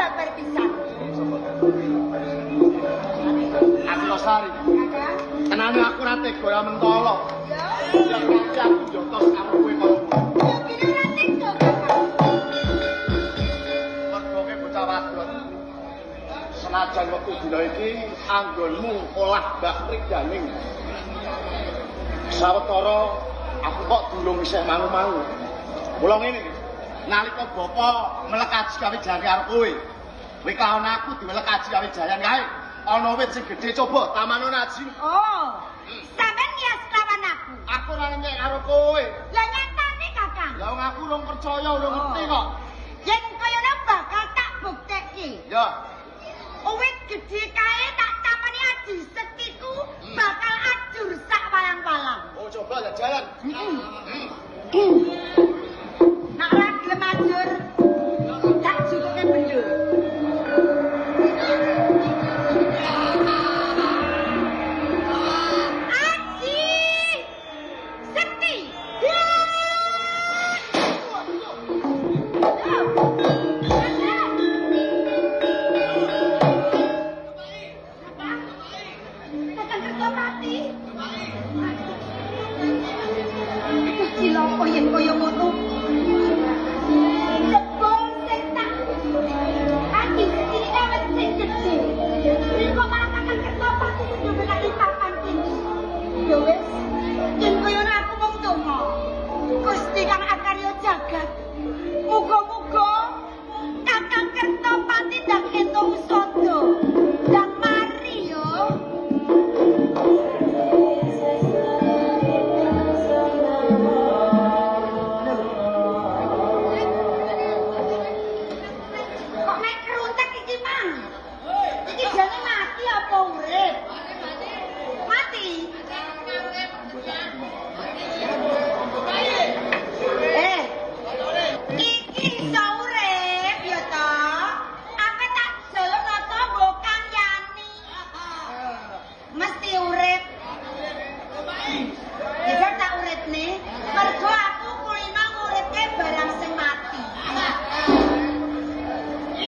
babar pisan. Antasari. Tenane aku ora tega ya mentolo. Ya kaki aku njotos karo kowe koyo. Ya kira ora tega, Kakang. Mergo kowe bocah wadon. Senajan wektu dina iki anggonmu olah Mbak Priganing. Sawetara aku kok durung isih mangu-mangu. Mula ngene iki. Nalika bapa melekaji kawijayan karo kowe. Kowe kaon aku diwelekaji kawijayan kae. Ana wit sing gedhe coba Taman Najim. Oh. Sampeyan niat lawan aku. Aku ora nyek karo kowe. Lah nyatane, Kakang. Lah wong aku urung percaya, urung ngerti kok. Yen kaya ngono bakal tak buktekke. Ya. Wit gedhe kae tak tapani adi sektiku bakal ajur sak walang-walang. Oh coba ya jalan. Nak ora gelem ajur, tak jukuke bendho. Aji! Sekti! Kakang Kertopati. Kecil apa yen kaya ngono? Jebol sing tak ati sing awet sing gedhe. Riko malah Kakang Kertopati sing nyobelake papan kene. Ya wis, yen kaya ngono aku mung donga. Gusti Kang Akarya Jagat. Muga-muga Kakang Kertopati ndak entuk usada. Ndang mari yo. Kok nek keruntek iki mang? Iki jane mati apa urip?